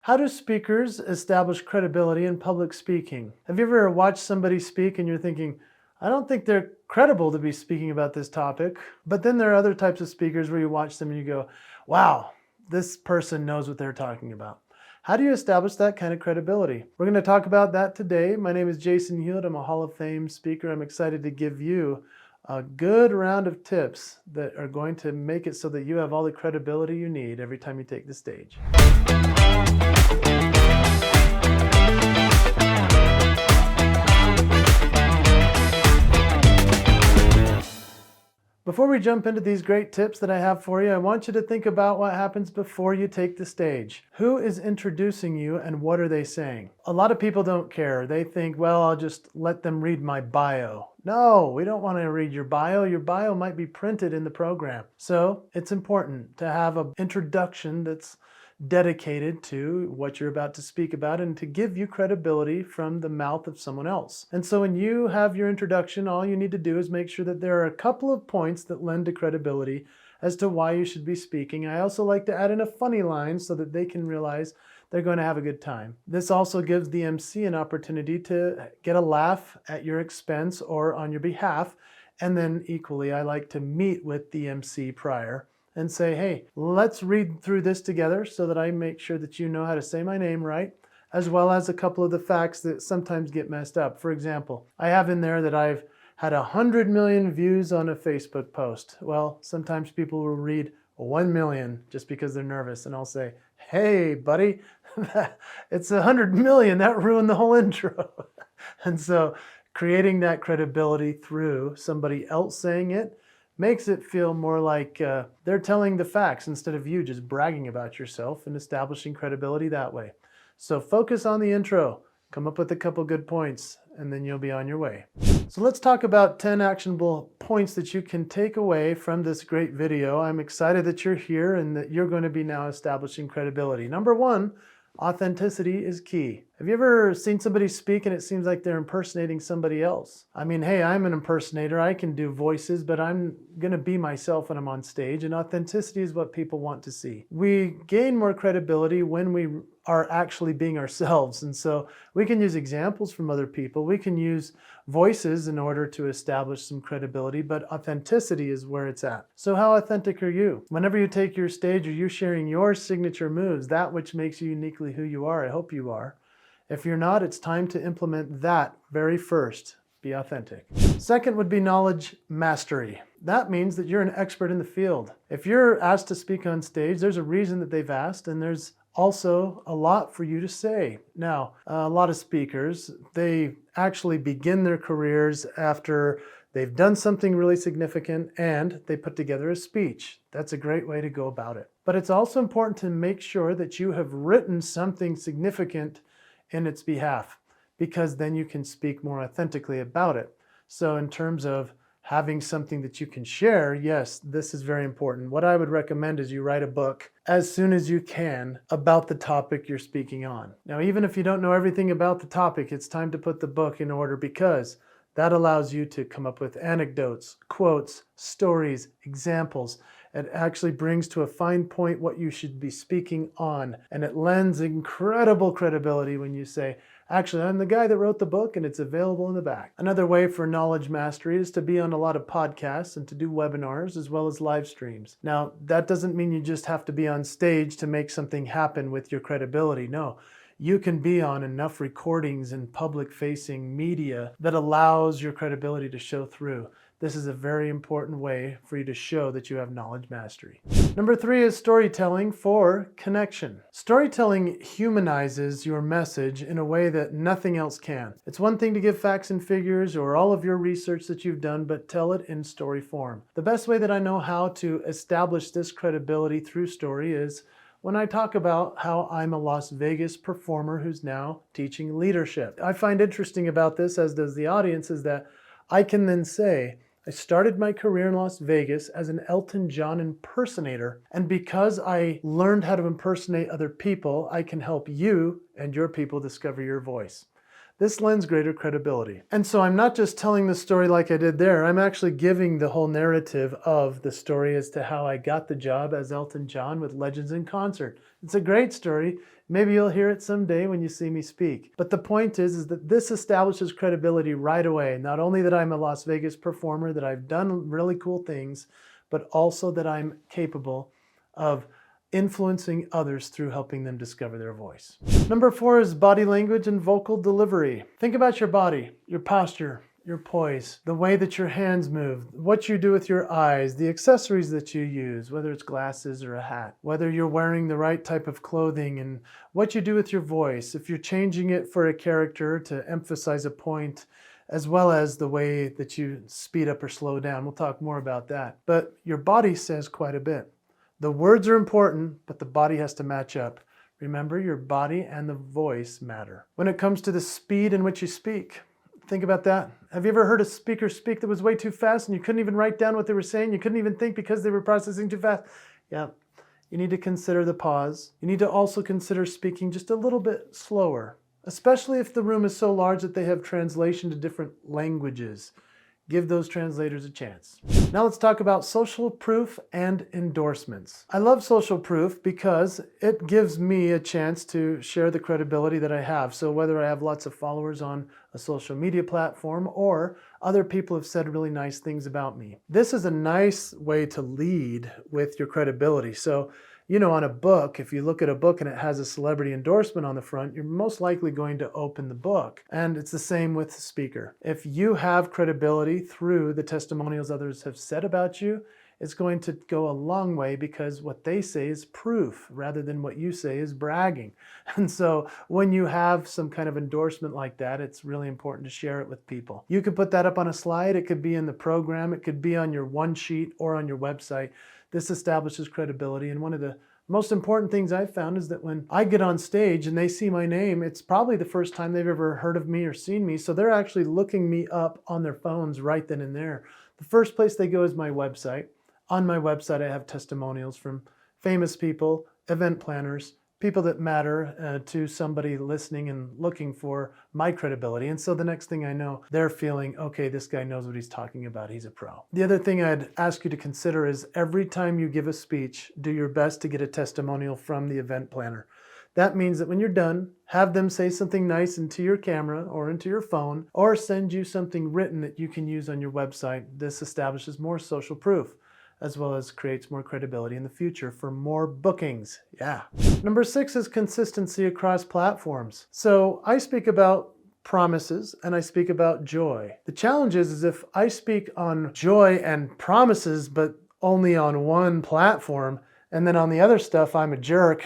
How do speakers establish credibility in public speaking? Have you ever watched somebody speak and you're thinking, I don't think they're credible to be speaking about this topic? But then there are other types of speakers where you watch them and you go, wow, this person knows what they're talking about. How do you establish that kind of credibility? We're going to talk about that today. My name is Jason Hewlett. I'm a Hall of Fame speaker. I'm excited to give you a good round of tips that are going to make it so that you have all the credibility you need every time you take the stage. Before we jump into these great tips that I have for you, I want you to think about what happens before you take the stage. Who is introducing you and what are they saying? A lot of people don't care. They think, well, I'll just let them read my bio. No, we don't want to read your bio. Your bio might be printed in the program. So it's important to have an introduction that's dedicated to what you're about to speak about and to give you credibility from the mouth of someone else. And so when you have your introduction, all you need to do is make sure that there are a couple of points that lend to credibility as to why you should be speaking. I also like to add in a funny line so that they can realize they're going to have a good time. This also gives the MC an opportunity to get a laugh at your expense or on your behalf. And then equally, I like to meet with the MC prior and say, hey, let's read through this together so that I make sure that you know how to say my name right, as well as a couple of the facts that sometimes get messed up. For example, I have in there that I've had 100 million views on a Facebook post. Well, sometimes people will read 1 million just because they're nervous, and I'll say, hey, buddy, it's 100 million. That ruined the whole intro. And so creating that credibility through somebody else saying it makes it feel more like they're telling the facts instead of you just bragging about yourself and establishing credibility that way. So focus on the intro, come up with a couple good points, and then you'll be on your way. So let's talk about 10 actionable points that you can take away from this great video. I'm excited that you're here and that you're going to be now establishing credibility. Number one, authenticity is key. Have you ever seen somebody speak and it seems like they're impersonating somebody else? I mean, hey, I'm an impersonator. I can do voices, but I'm going to be myself when I'm on stage, and authenticity is what people want to see. We gain more credibility when we are actually being ourselves, and so we can use examples from other people. We can use voices in order to establish some credibility, but authenticity is where it's at. So how authentic are you? Whenever you take your stage, are you sharing your signature moves, that which makes you uniquely who you are? I hope you are. If you're not, it's time to implement that very first. Be authentic. Second would be knowledge mastery. That means that you're an expert in the field. If you're asked to speak on stage, there's a reason that they've asked, and there's also a lot for you to say. Now, a lot of speakers, they actually begin their careers after they've done something really significant and they put together a speech. That's a great way to go about it. But it's also important to make sure that you have written something significant in its behalf, because then you can speak more authentically about it. So in terms of having something that you can share, yes, this is very important. What I would recommend is you write a book as soon as you can about the topic you're speaking on. Now, even if you don't know everything about the topic, it's time to put the book in order, because that allows you to come up with anecdotes, quotes, stories, examples. It actually brings to a fine point what you should be speaking on. And it lends incredible credibility when you say, actually, I'm the guy that wrote the book and it's available in the back. Another way for knowledge mastery is to be on a lot of podcasts and to do webinars as well as live streams. Now, that doesn't mean you just have to be on stage to make something happen with your credibility. No. You can be on enough recordings and public-facing media that allows your credibility to show through. This is a very important way for you to show that you have knowledge mastery. Number three is storytelling for connection. Storytelling humanizes your message in a way that nothing else can. It's one thing to give facts and figures or all of your research that you've done, but tell it in story form. The best way that I know how to establish this credibility through story is when I talk about how I'm a Las Vegas performer who's now teaching leadership. I find interesting about this, as does the audience, is that I can then say, I started my career in Las Vegas as an Elton John impersonator, and because I learned how to impersonate other people, I can help you and your people discover your voice. This lends greater credibility. And so I'm not just telling the story like I did there, I'm actually giving the whole narrative of the story as to how I got the job as Elton John with Legends in Concert. It's a great story. Maybe you'll hear it someday when you see me speak. But the point is that this establishes credibility right away. Not only that I'm a Las Vegas performer, that I've done really cool things, but also that I'm capable of influencing others through helping them discover their voice. Number 4 is body language and vocal delivery. Think about your body, your posture, your poise, the way that your hands move, what you do with your eyes, the accessories that you use, whether it's glasses or a hat, whether you're wearing the right type of clothing, and what you do with your voice, if you're changing it for a character to emphasize a point, as well as the way that you speed up or slow down. We'll talk more about that. But your body says quite a bit. The words are important, but the body has to match up. Remember, your body and the voice matter. When it comes to the speed in which you speak, think about that. Have you ever heard a speaker speak that was way too fast and you couldn't even write down what they were saying? You couldn't even think because they were processing too fast? Yeah, you need to consider the pause. You need to also consider speaking just a little bit slower, especially if the room is so large that they have translation to different languages. Give those translators a chance. Now let's talk about social proof and endorsements. I love social proof because it gives me a chance to share the credibility that I have. So whether I have lots of followers on a social media platform or other people have said really nice things about me. This is a nice way to lead with your credibility. So, you know, on a book, if you look at a book and it has a celebrity endorsement on the front, you're most likely going to open the book. And it's the same with the speaker. If you have credibility through the testimonials others have said about you, it's going to go a long way because what they say is proof rather than what you say is bragging. And so when you have some kind of endorsement like that, it's really important to share it with people. You could put that up on a slide. It could be in the program. It could be on your one sheet or on your website. This establishes credibility. And one of the most important things I've found is that when I get on stage and they see my name, it's probably the first time they've ever heard of me or seen me. So they're actually looking me up on their phones right then and there. The first place they go is my website. On my website, I have testimonials from famous people, event planners, people that matter to somebody listening and looking for my credibility. And so the next thing I know, they're feeling, okay, this guy knows what he's talking about. He's a pro. The other thing I'd ask you to consider is every time you give a speech, do your best to get a testimonial from the event planner. That means that when you're done, have them say something nice into your camera or into your phone, or send you something written that you can use on your website. This establishes more social proof, as well as creates more credibility in the future for more bookings. Yeah. Number 6 is consistency across platforms. So I speak about promises and I speak about joy. The challenge is if I speak on joy and promises, but only on one platform, and then on the other stuff, I'm a jerk.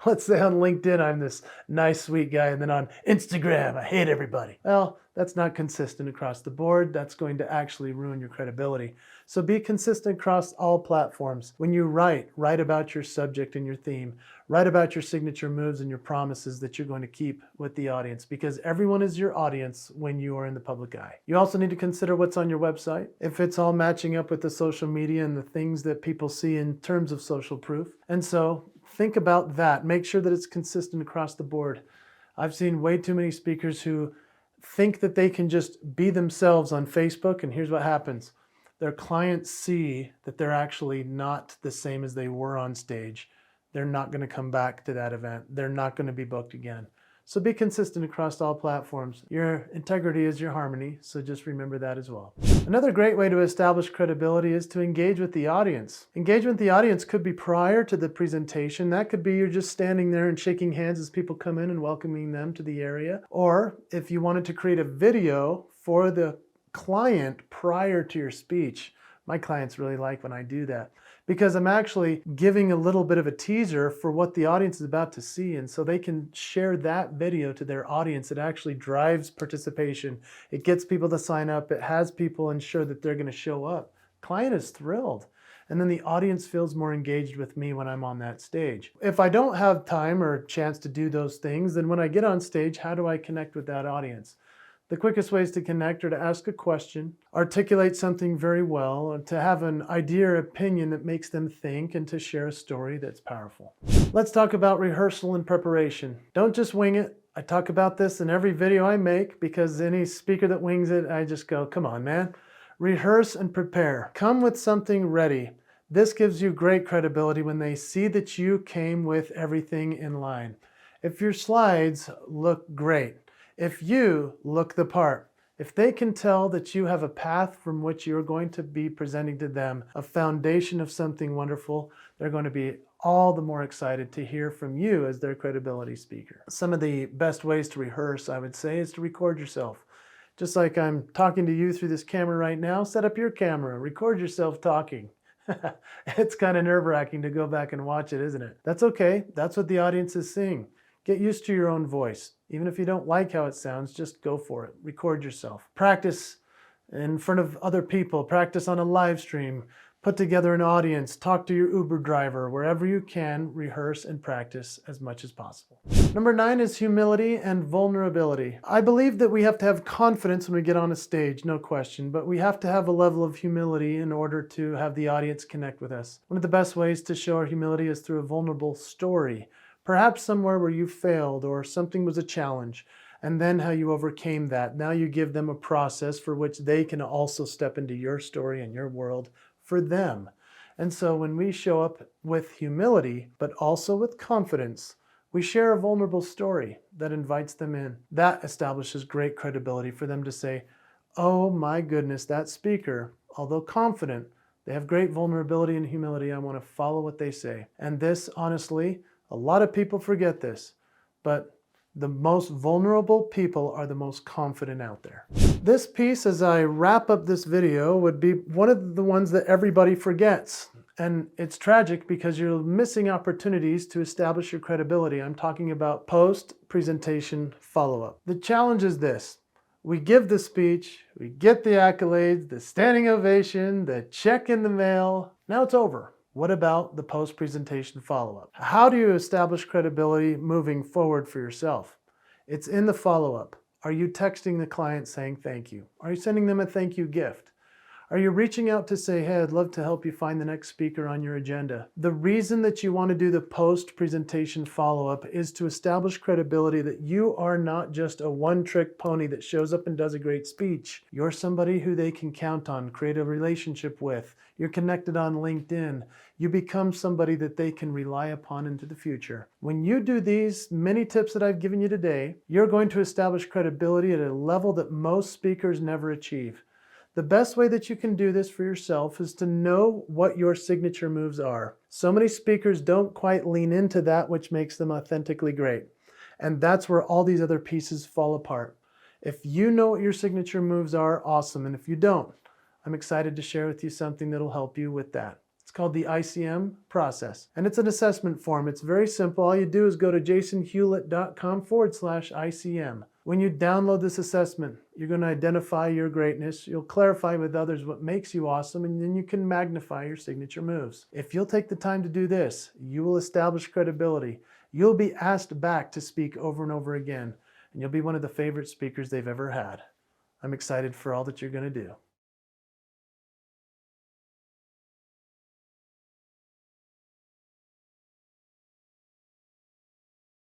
Let's say on LinkedIn, I'm this nice, sweet guy. And then on Instagram, I hate everybody. Well, that's not consistent across the board. That's going to actually ruin your credibility. So be consistent across all platforms. When you write about your subject and your theme. Write about your signature moves and your promises that you're going to keep with the audience, because everyone is your audience when you are in the public eye. You also need to consider what's on your website, if it's all matching up with the social media and the things that people see in terms of social proof. And so think about that. Make sure that it's consistent across the board. I've seen way too many speakers who think that they can just be themselves on Facebook, and here's what happens. Their clients see that they're actually not the same as they were on stage. They're not going to come back to that event. They're not going to be booked again. So be consistent across all platforms. Your integrity is your harmony, so just remember that as well. Another great way to establish credibility is to engage with the audience. Engagement with the audience could be prior to the presentation. That could be you're just standing there and shaking hands as people come in and welcoming them to the area. Or if you wanted to create a video for the client prior to your speech. My clients really like when I do that, because I'm actually giving a little bit of a teaser for what the audience is about to see. And so they can share that video to their audience. It actually drives participation. It gets people to sign up. It has people ensure that they're going to show up. Client is thrilled. And then the audience feels more engaged with me when I'm on that stage. If I don't have time or chance to do those things, then when I get on stage, how do I connect with that audience? The quickest ways to connect are to ask a question, articulate something very well, and to have an idea or opinion that makes them think, and to share a story that's powerful. Let's talk about rehearsal and preparation. Don't just wing it. I talk about this in every video I make, because any speaker that wings it, I just go, come on, man. Rehearse and prepare. Come with something ready. This gives you great credibility when they see that you came with everything in line. If your slides look great, if you look the part, if they can tell that you have a path from which you're going to be presenting to them a foundation of something wonderful, they're going to be all the more excited to hear from you as their credibility speaker. Some of the best ways to rehearse, I would say, is to record yourself. Just like I'm talking to you through this camera right now, set up your camera, record yourself talking. It's kind of nerve-wracking to go back and watch it, isn't it? That's okay. That's what the audience is seeing. Get used to your own voice. Even if you don't like how it sounds, just go for it. Record yourself. Practice in front of other people. Practice on a live stream. Put together an audience. Talk to your Uber driver. Wherever you can, rehearse and practice as much as possible. Number 9 is humility and vulnerability. I believe that we have to have confidence when we get on a stage, no question, but we have to have a level of humility in order to have the audience connect with us. One of the best ways to show our humility is through a vulnerable story. Perhaps somewhere where you failed or something was a challenge, and then how you overcame that. Now you give them a process for which they can also step into your story and your world for them. And so when we show up with humility, but also with confidence, we share a vulnerable story that invites them in. That establishes great credibility for them to say, oh my goodness, that speaker, although confident, they have great vulnerability and humility. I want to follow what they say. And this, honestly, a lot of people forget this, but the most vulnerable people are the most confident out there. This piece, as I wrap up this video, would be one of the ones that everybody forgets. And it's tragic because you're missing opportunities to establish your credibility. I'm talking about post-presentation follow-up. The challenge is this. We give the speech, we get the accolades, the standing ovation, the check in the mail. Now it's over. What about the post-presentation follow-up? How do you establish credibility moving forward for yourself? It's in the follow-up. Are you texting the client saying thank you? Are you sending them a thank you gift? Are you reaching out to say, hey, I'd love to help you find the next speaker on your agenda? The reason that you want to do the post-presentation follow-up is to establish credibility that you are not just a one-trick pony that shows up and does a great speech. You're somebody who they can count on, create a relationship with. You're connected on LinkedIn. You become somebody that they can rely upon into the future. When you do these many tips that I've given you today, you're going to establish credibility at a level that most speakers never achieve. The best way that you can do this for yourself is to know what your signature moves are. So many speakers don't quite lean into that which makes them authentically great. And that's where all these other pieces fall apart. If you know what your signature moves are, awesome. And if you don't, I'm excited to share with you something that'll help you with that. It's called the ICM process. And it's an assessment form. It's very simple. All you do is go to jasonhewlett.com/ICM. When you download this assessment, you're going to identify your greatness. You'll clarify with others what makes you awesome, and then you can magnify your signature moves. If you'll take the time to do this, you will establish credibility. You'll be asked back to speak over and over again, and you'll be one of the favorite speakers they've ever had. I'm excited for all that you're going to do.